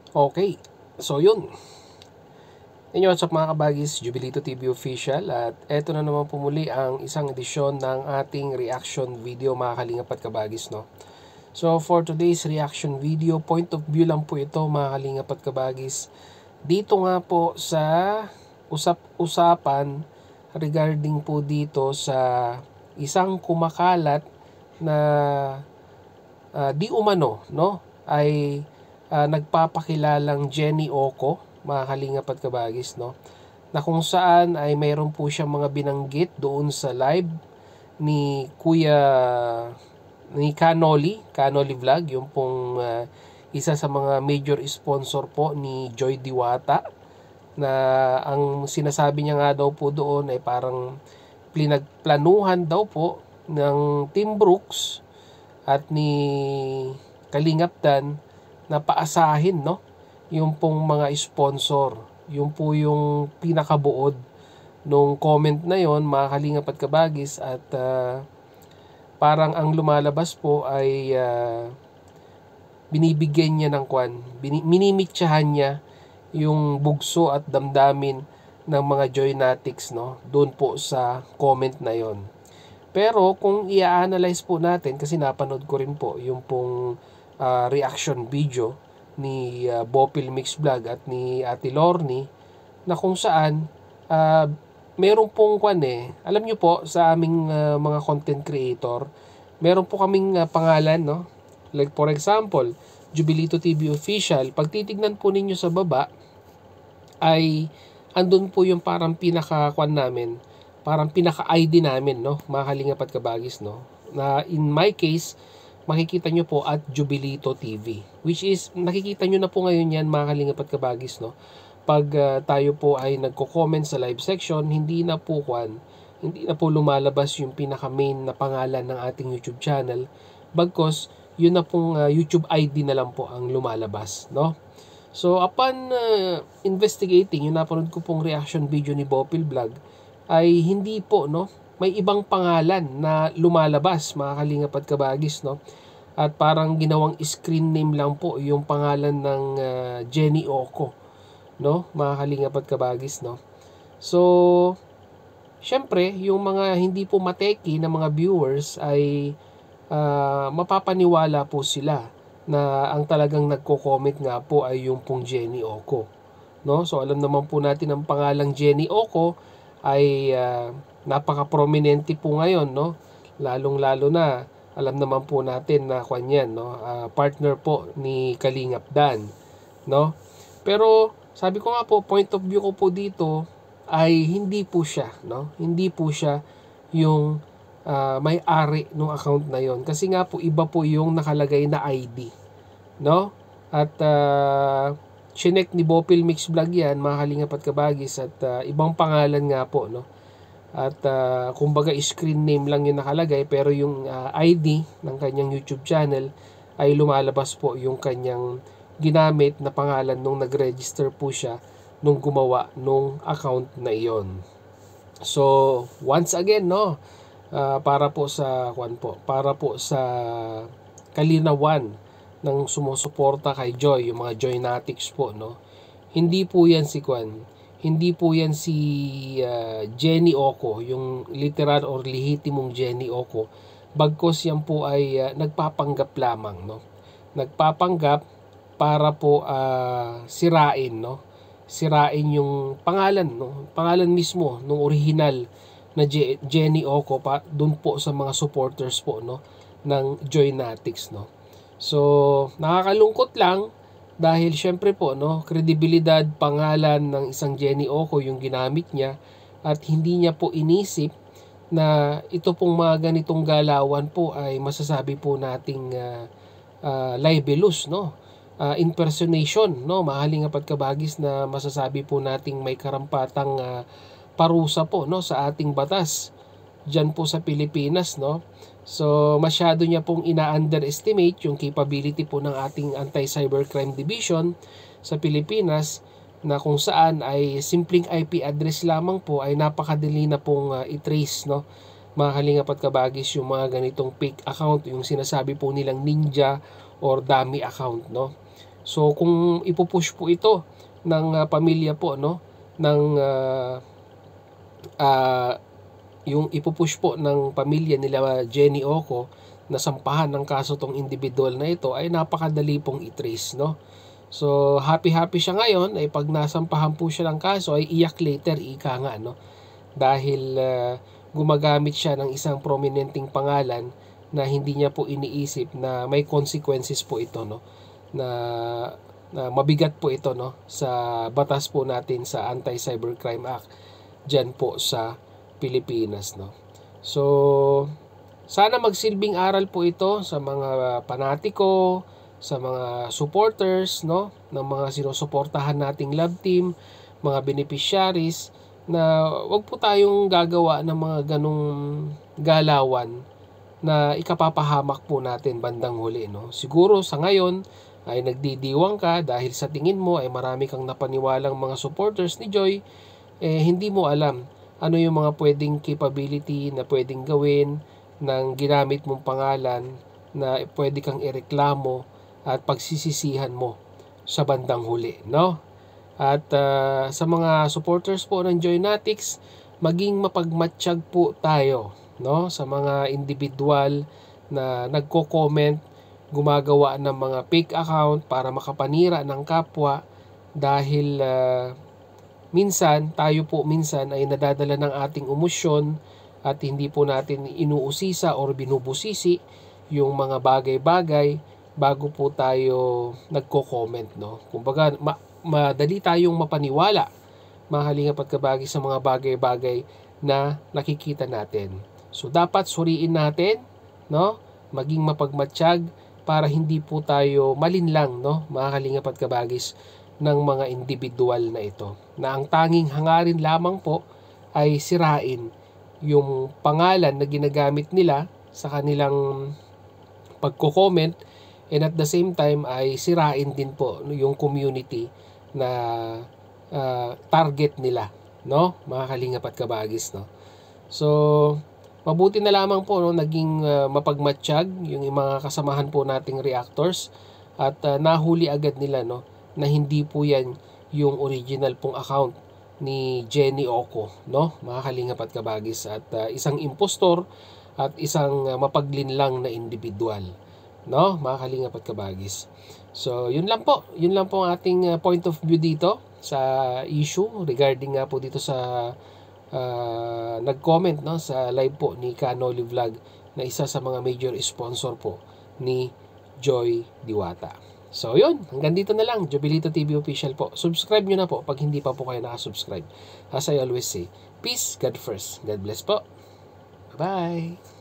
Okay, so yun. Inyo, what's up mga kabagis, Jubilito TV Official, at eto na naman pumuli ang isang edisyon ng ating reaction video mga kalingap at kabagis, no? So for today's reaction video, point of view lang po ito mga kalingap at kabagis. Dito nga po sa usap-usapan regarding po dito sa isang kumakalat na di umano, no, ay nagpapakilalang Jenny Oco, mga kalingap at kabagis, no, na kung saan ay mayroon po siyang mga binanggit doon sa live ni Kuya ni Canoli Vlog, yung pong isa sa mga major sponsor po ni Joy Diwata, na ang sinasabi niya nga daw po doon ay parang pinagplanuhan daw po ng Team Brooks at ni Kalingap Dan na paasahin, no, yung pong mga sponsor. Yung po yung pinakabuod nung comment na yon, mga kalingap at kabagis, at parang ang lumalabas po ay binibigyan niya ng minimitsahan niya yung bugso at damdamin ng mga Joynatics, no, doon po sa comment na yon. Pero kung i-analyze po natin, kasi napanood ko rin po yung pong reaction video ni Bopil Mix Vlog at ni Ate Lorny, na kung saan meron pong alam nyo po sa aming mga content creator, meron po kaming pangalan, no? Like for example, Jubilito TV Official. Pag titignan po ninyo sa baba, ay andun po yung parang namin, parang pinaka-ID namin, no, mga kalingap at kabagis, no, na in my case, makikita nyo po at Jubilito TV, which is nakikita nyo na po ngayon yan mga kalingap at kabagis, no, pag tayo po ay nagko-comment sa live section, hindi na po lumalabas yung pinaka main na pangalan ng ating YouTube channel, bagkos yun na pong YouTube ID na lang po ang lumalabas, no. So upon investigating, yung napanood ko pong reaction video ni Bopil Vlog, ay hindi po, no, may ibang pangalan na lumalabas mga kalingap at kabagis, no, at parang ginawang screen name lang po yung pangalan ng Jenny Oco, no, mga kalingap at kabagis, no. So syempre yung mga hindi po mateki na mga viewers ay mapapaniwala po sila na ang talagang nagko-comment nga po ay yung pong Jenny Oco, no. So alam naman po natin ang pangalang Jenny Oco ay napaka-prominente po ngayon, no, lalong-lalo na alam naman po natin na kanyan, no, partner po ni Kalingap Dan, no. Pero sabi ko nga po, point of view ko po dito ay hindi po siya, no, hindi po siya yung may-ari ng account na yon, kasi nga po iba po yung nakalagay na ID, no. At chinek ni Bopil Mix Vlog yan mga kalingap at kabagis, at ibang pangalan nga po, no. At kumbaga screen name lang yung nakalagay, pero yung ID ng kanyang YouTube channel ay lumalabas po yung kanyang ginamit na pangalan nung nag-register po siya nung gumawa nung account na iyon. So once again, no, para po sa kalinawan ng sumusuporta kay Joy, yung mga Joynatics po, no, hindi po yan si Jenny Oco, yung literal or lehitimong Jenny Oco, bagkos yan po ay nagpapanggap lamang, no, nagpapanggap para po sirain, no, sirain yung pangalan, no, pangalan mismo nung original na Jenny Oco, pa doon po sa mga supporters po, no, ng Joynatics, no. So nakakalungkot lang dahil syempre po, no, kredibilidad, pangalan ng isang Jenny Oco yung ginamit niya, at hindi niya po inisip na ito pong mga ganitong galawan po ay masasabi po nating libelous, no, impersonation, no, mahaling apat kabagis, na masasabi po nating may karampatang parusa po, no, sa ating batas diyan po sa Pilipinas, no. So masyado niya pong ina-underestimate yung capability po ng ating Anti-Cybercrime Division sa Pilipinas, na kung saan ay simpleng IP address lamang po ay napakadali na pong i-trace, no, mga kalingap at kabagis, yung mga ganitong fake account, yung sinasabi po nilang ninja or dummy account, no. So kung ipupush po ito ng pamilya po, no, ng yung ipupush po ng pamilya nila Jenny Oco na sampahan ng kaso tong individual na ito, ay napakadali pong i-trace, no. So happy siya ngayon ay pag nasampahan po siya ng kaso ay iyak later, ika nga, no, dahil gumagamit siya ng isang prominenteng pangalan na hindi niya po iniisip na may consequences po ito, no, na mabigat po ito, no, sa batas po natin sa Anti-Cybercrime Act dyan po sa Pilipinas, no. So sana magsilbing aral po ito sa mga panatiko, sa mga supporters, no, ng mga sinusuportahan nating love team, mga beneficiaries, na wag po tayong gagawa ng mga ganong galawan na ikapapahamak po natin bandang huli, no. Siguro sa ngayon ay nagdidiwang ka dahil sa tingin mo ay marami kang napaniwalang mga supporters ni Joy, hindi mo alam ano yung mga pwedeng capability na pwedeng gawin ng ginamit mong pangalan na pwede kang ireklamo at pagsisisihan mo sa bandang huli, no? At sa mga supporters po ng Joynatics, maging mapagmatsyag po tayo, no, sa mga individual na nagko-comment, gumagawa ng mga fake account para makapanira ng kapwa, dahil minsan ay nadadala ng ating emosyon at hindi po natin inuusisa or binubusisi yung mga bagay-bagay bago po tayo nagko-comment, no. Kumbaga madali tayong mapaniwala, mga Kalingap at Kabagi, sa mga bagay-bagay na nakikita natin. So dapat suriin natin, no, maging mapagmatsyag para hindi po tayo malinlang, no, mga Kalingap at Kabagis, ng mga individual na ito, na ang tanging hangarin lamang po ay sirain yung pangalan na ginagamit nila sa kanilang pagko-comment, and at the same time ay sirain din po yung community na target nila, no, mga Kalingap at Kabagis, no. So mabuti na lamang po, no, naging mapagmatsyag yung mga kasamahan po nating reactors at nahuli agad nila, no, na hindi po yan yung original pong account ni Jenny Oco, no, mga Kalingap at Kabagis, at isang impostor at isang mapaglinlang na individual, no, mga Kalingap at Kabagis. So yun lang po ang ating point of view dito sa issue regarding nga po dito sa nag-comment, no, sa live po ni Kanoli Vlog, na isa sa mga major sponsor po ni Joy Diwata. So yun, hanggang dito na lang. Jobilito TV Official po. Subscribe nyo na po pag hindi pa po kayo nakasubscribe. As I always say, peace, God first. God bless po. Bye-bye.